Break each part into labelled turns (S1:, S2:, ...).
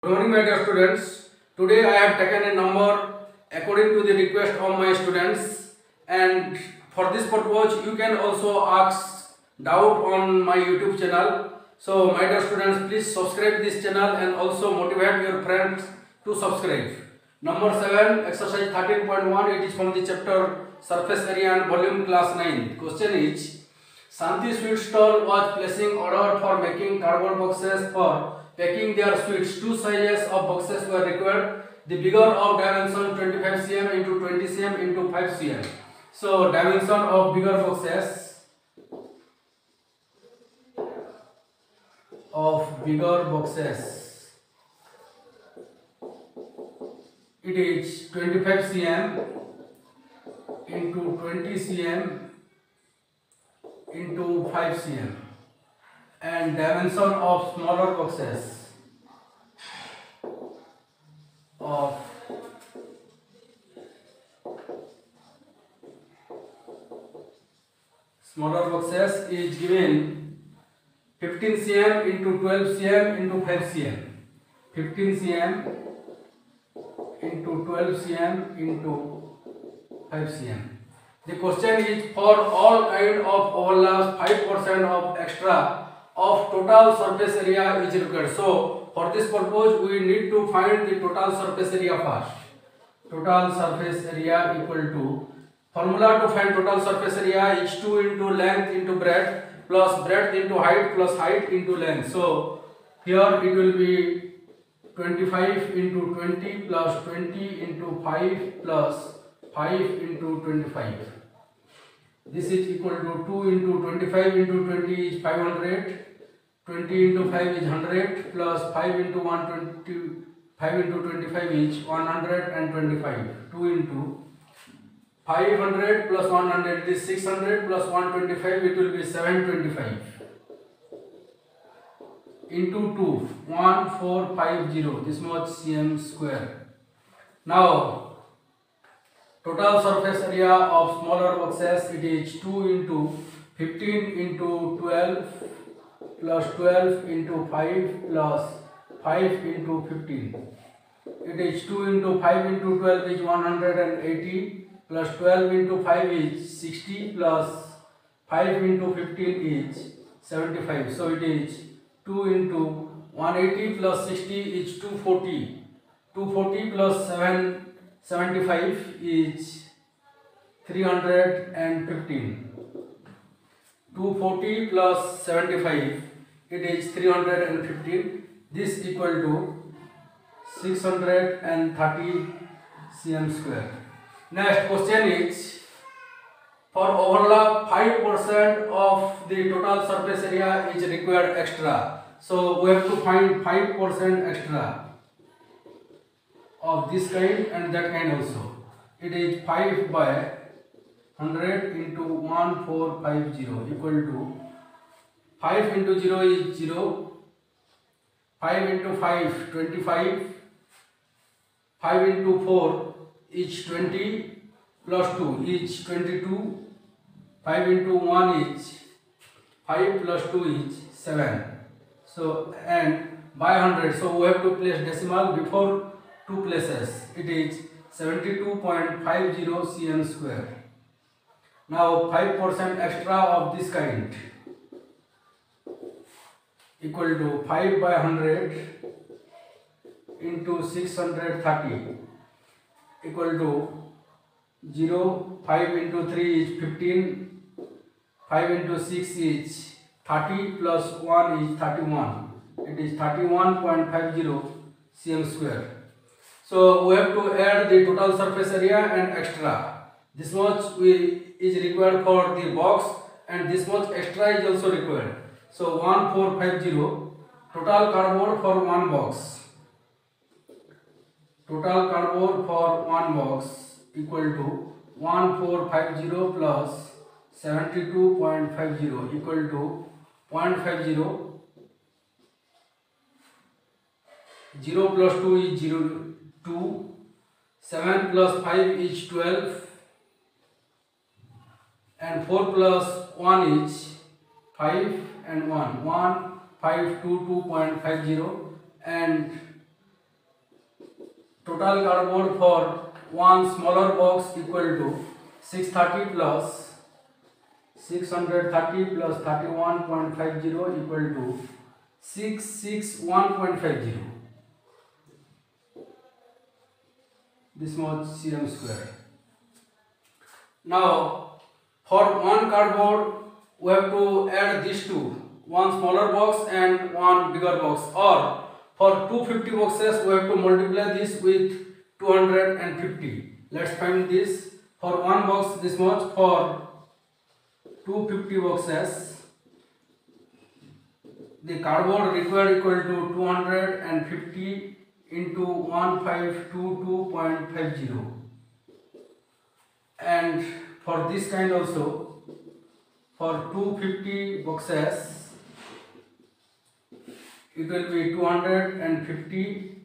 S1: Good morning, my dear students. Today I have taken a number according to the request of my students, and for this purpose you can also ask doubt on my YouTube channel. So my dear students, please subscribe this channel and also motivate your friends to subscribe. Number 7, exercise 13.1. It is from the chapter surface area and volume, class 9. Question is, Shanti Sweet Stall was placing order for making cardboard boxes for packing their sweets. Two sizes of boxes were required. The bigger of dimension 25 cm into 20 cm into 5 cm. So dimension of bigger boxes it is 25 cm into 20 cm into 5 cm, and dimension of smaller boxes is given 15 cm into 12 cm into 5 cm. 15 cm into 12 cm into 5 cm. The question is, for all kind of overlaps, 5% of extra of total surface area is required. So for this purpose we need to find the total surface area first. Total surface area equal to, formula to find total surface area is 2 into length into breadth plus breadth into height plus height into length. So here it will be 25 into 20 plus 20 into 5 plus 5 into 25. This is equal to 2 into 25 into 20 is 500. 20 into 5 is 100 plus 5 into 120. 5 into 25 is 125. 2 into 500 plus 100 is 600 plus 125, it will be 725 into 2, 1450, this much cm square. Now total surface area of smaller boxes, it is 2 into 15 into 12 plus 12 into 5 plus 5 into 15. It is 2 into 5 into 12 is 180 plus 12 into 5 is 60 plus 5 into 15 is 75. So it is 2 into 180 plus 60 is 240. 240 plus 75 is 315. 240 plus 75, it is 315. This equal to 630 cm square. Next question is, for overlap 5% of the total surface area is required extra. So we have to find 5% extra of this kind and that kind also. It is 5 by 100 into 1450 equal to 5 into 0 is 0. 5 into 5 25. 5 into 4 is 20 plus 2 is 22. 5 into 1 is 5 plus 2 is 7. So and by 100, so we have to place decimal before two places. It is 72.50 cm square. Now 5% extra of this kind equal to 5 by 100 into 630 equal to 0. 5 into 3 is 15. 5 into 6 is 30 plus 1 is 31. It is 31.50 cm square. So we have to add the total surface area and extra. This much is required for the box and this much extra is also required. So 1450 total cardboard for one box. Total cardboard for one box equal to 1450 plus 72.50 equal to 0.50. 0 plus 2 is 2. 7 plus 5 is 12. And 4 plus 1 is 5 and 1. 1 522.50 and total cardboard for one smaller box equal to 630 plus 630 plus 31.50 equal to 661.50. This much cm square. Now for one cardboard we have to add these two, one smaller box and one bigger box, or for 250 boxes we have to multiply this with 250. Let's find this. For one box this much, for 250 boxes the cardboard required equal to 250 into 1522.50, and for this kind also, for 250 boxes it will be 250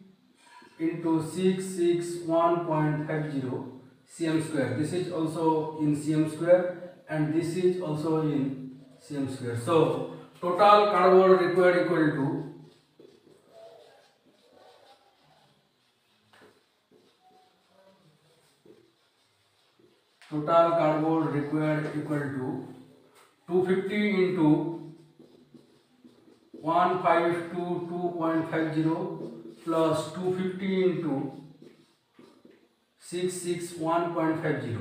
S1: into 661.50 cm square. This is also in cm square and this is also in cm square. So total cardboard required equal to total cardboard required equal to 250 into 1522.50 plus 250 into 661.50.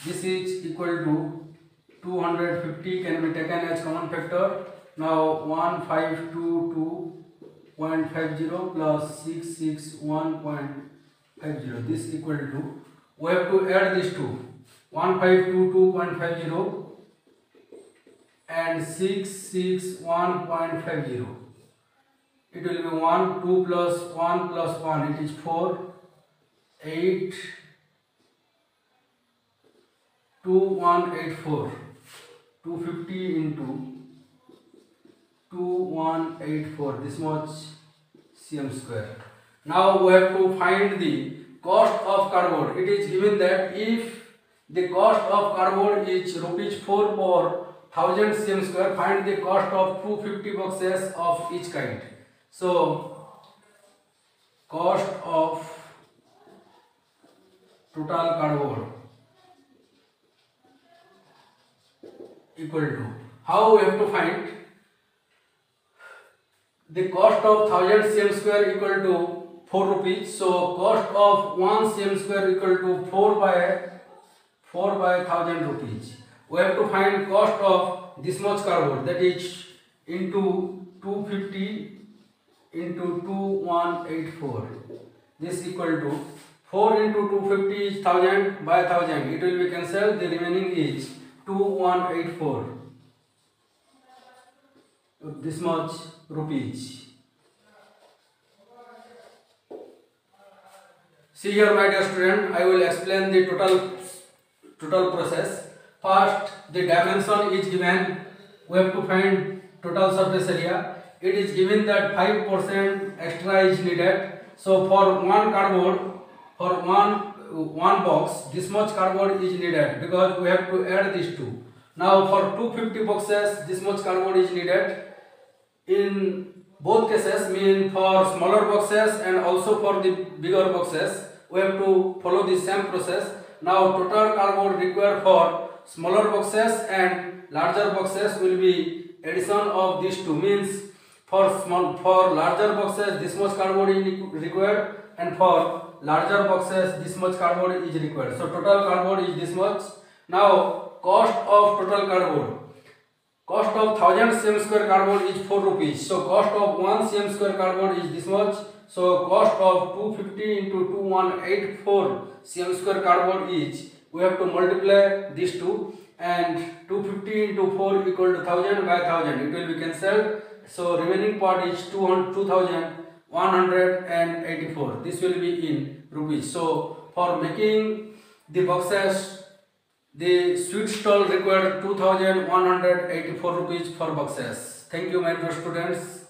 S1: This is equal to 250 can be taken as common factor. Now 1522.50 plus 661.50. This equal to, we have to add these two, 1522.50 and 661.50. It will be 1, 2 plus 1 plus 1, it is 4, 8, 2184. 250 into 2184, this much cm square. Now we have to find the cost of cardboard. It is given that if the cost of cardboard is rupees 4 per 1000 cm square, find the cost of 250 boxes of each kind. So cost of total cardboard equal to, how we have to find the cost of 1000 cm square equal to 4 rupees. So cost of 1 cm square equal to 4 by 1000 rupees. We have to find cost of this much cardboard, that is into 250 into 2184. This equal to 4 into 250 is 1000 by 1000. It will be cancelled. The remaining is 2184. This much rupees. See here, my dear student, I will explain the total process. First, the dimension is given. We have to find total surface area. It is given that 5% extra is needed. So for one cardboard, for one box, this much cardboard is needed because we have to add these two. Now for 250 boxes, this much cardboard is needed. In both cases, mean for smaller boxes and also for the bigger boxes, we have to follow the same process. Now total cardboard required for smaller boxes and larger boxes will be addition of these two, means for larger boxes this much cardboard is required and for larger boxes this much cardboard is required. So total cardboard is this much. Now cost of total cardboard. Cost of 1000 cm square cardboard is 4 rupees. So cost of 1 cm square cardboard is this much. So cost of 250 into 2184 cm square cardboard is, we have to multiply these two, and 250 into 4 equal to 1000 by 1000. It will be cancelled. So remaining part is 2184. This will be in rupees. So for making the boxes, the sweet stall required 2184 rupees for boxes. Thank you, my dear students.